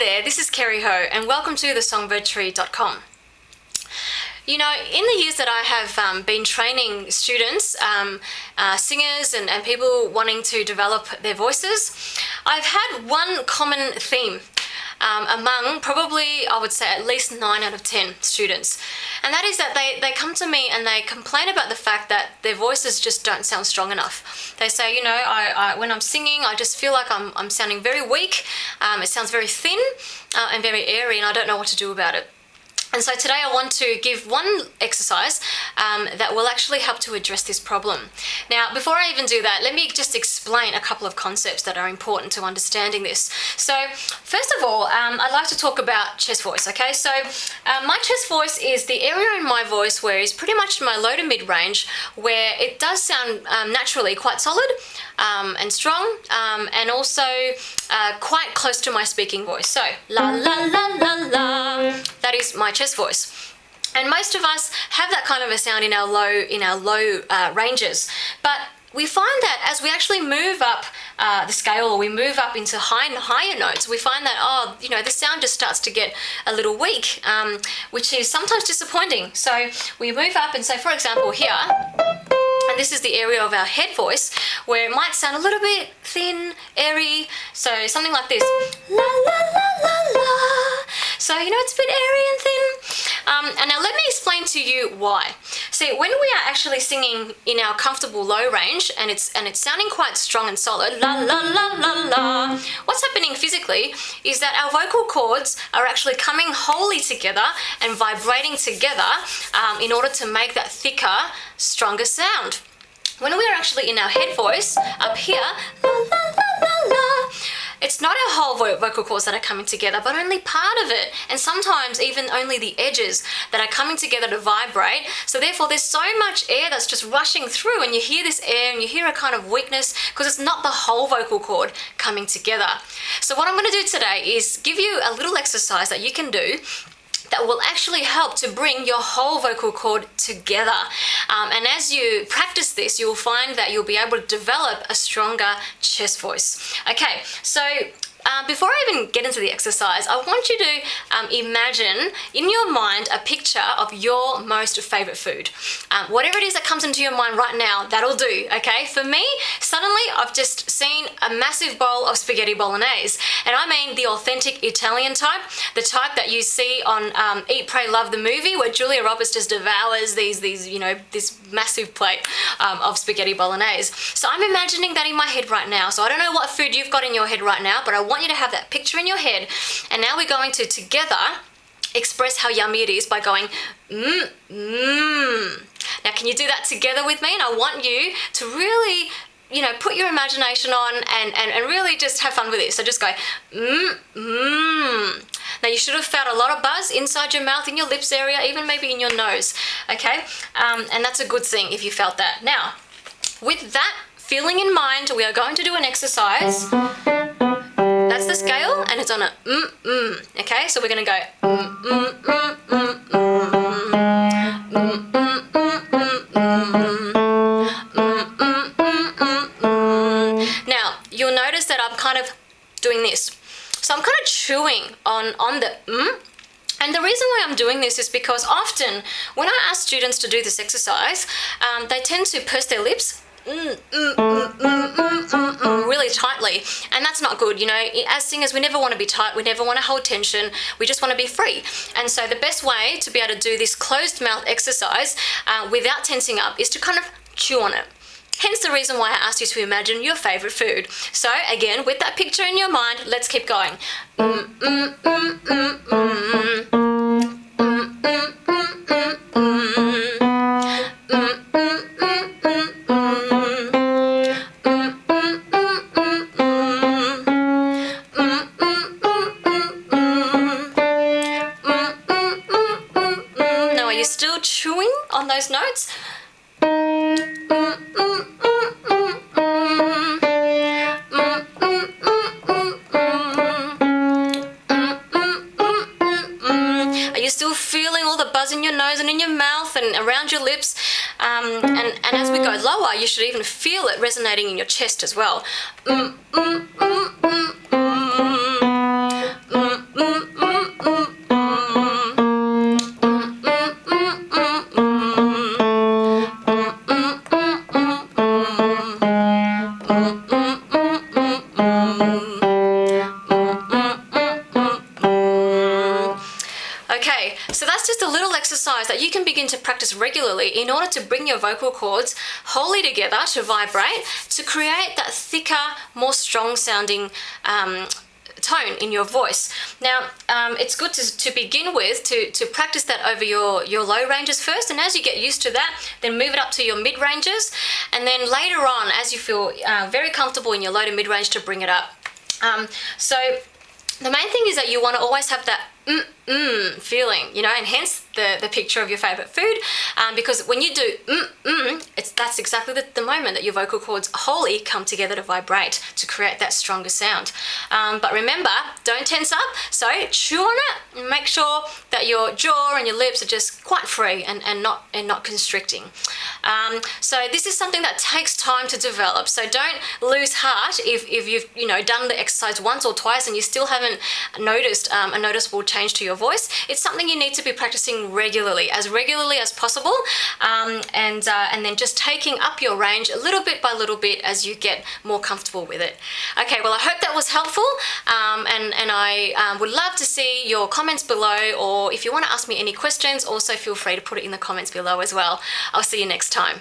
there, this is Kerri Ho and welcome to thesongbirdtree.com. You know, in the years that I have been training students, singers and people wanting to develop their voices, I've had one common theme among probably, I would say, at least 9 out of 10 students. And that is that they come to me and they complain about the fact that their voices just don't sound strong enough. They say, you know, I when I'm singing, I just feel like I'm sounding very weak. It sounds very thin and very airy, and I don't know what to do about it. And so today I want to give one exercise that will actually help to address this problem. Now, before I even do that, let me just explain a couple of concepts that are important to understanding this. So, first of all, I'd like to talk about chest voice, okay? So, my chest voice is the area in my voice where it's pretty much my low to mid range, where it does sound naturally quite solid and strong, and also quite close to my speaking voice. So, la la la la la, that is my chest voice. And most of us have that kind of a sound in our low ranges, but we find that as we actually move up the scale, or we move up into higher notes, we find that, oh, you know, the sound just starts to get a little weak, which is sometimes disappointing. So we move up, and so for example here, and this is the area of our head voice where it might sound a little bit thin, airy, so something like this, la la la la la. So, you know, it's a bit airy and thin. And now let me explain to you why. See, when we are actually singing in our comfortable low range and it's sounding quite strong and solid, la la la la la, what's happening physically is that our vocal cords are actually coming wholly together and vibrating together in order to make that thicker, stronger sound. When we are actually in our head voice, up here, la la la la la, it's not our whole vocal cords that are coming together, but only part of it, and sometimes even only the edges that are coming together to vibrate. So therefore there's so much air that's just rushing through, and you hear this air and you hear a kind of weakness because it's not the whole vocal cord coming together. So what I'm going to do today is give you a little exercise that you can do that will actually help to bring your whole vocal cord together. And as you practice this, you'll find that you'll be able to develop a stronger chest voice. Okay, so before I even get into the exercise, I want you to imagine in your mind a picture of your most favorite food. Whatever it is that comes into your mind right now, that'll do, okay? For me, suddenly I've just seen a massive bowl of spaghetti bolognese. And I mean the authentic Italian type, the type that you see on Eat, Pray, Love the movie, where Julia Roberts just devours these, you know, this massive plate of spaghetti bolognese. So I'm imagining that in my head right now. So I don't know what food you've got in your head right now, but I want you to have that picture in your head, and now we're going to together express how yummy it is by going mmm, mmm. Now can you do that together with me? And I want you to really, you know, put your imagination on and really just have fun with it. So just go mmm, mmm. Now you should have felt a lot of buzz inside your mouth, in your lips area, even maybe in your nose, okay? And that's a good thing if you felt that. Now, with that feeling in mind, we are going to do an exercise. That's the scale, and it's on a okay? So we're gonna go Now, you'll notice that I'm kind of doing this. So I'm kind of chewing on the And the reason why I'm doing this is because often when I ask students to do this exercise, they tend to purse their lips really tightly, and that's not good. You know, as singers, we never want to be tight, we never want to hold tension, we just want to be free. And so the best way to be able to do this closed mouth exercise without tensing up is to kind of chew on it. Hence the reason why I asked you to imagine your favorite food. So again, with that picture in your mind, let's keep going. Now, are you still chewing on those notes? Are you still feeling all the buzz in your nose and in your mouth and around your lips? And as we go lower, you should even feel it resonating in your chest as well. Okay, so that's just a little exercise that you can begin to practice regularly in order to bring your vocal cords wholly together to vibrate, to create that thicker, more strong sounding tone in your voice. Now, it's good to begin with, to practice that over your low ranges first, and as you get used to that, then move it up to your mid ranges, and then later on, as you feel very comfortable in your low to mid range, to bring it up. So the main thing is that you want to always have that feeling, you know, and hence the picture of your favorite food, because when you do that's exactly the moment that your vocal cords wholly come together to vibrate, to create that stronger sound. But remember, don't tense up, so chew on it and make sure that your jaw and your lips are just quite free and not constricting. So this is something that takes time to develop, so don't lose heart if you've done the exercise once or twice and you still haven't noticed a noticeable change to your voice. It's something you need to be practicing regularly as possible, and then just taking up your range a little bit by little bit as you get more comfortable with it. Okay, well, I hope that was helpful, and I would love to see your comments below, or if you want to ask me any questions, also feel free to put it in the comments below as well. I'll see you next time.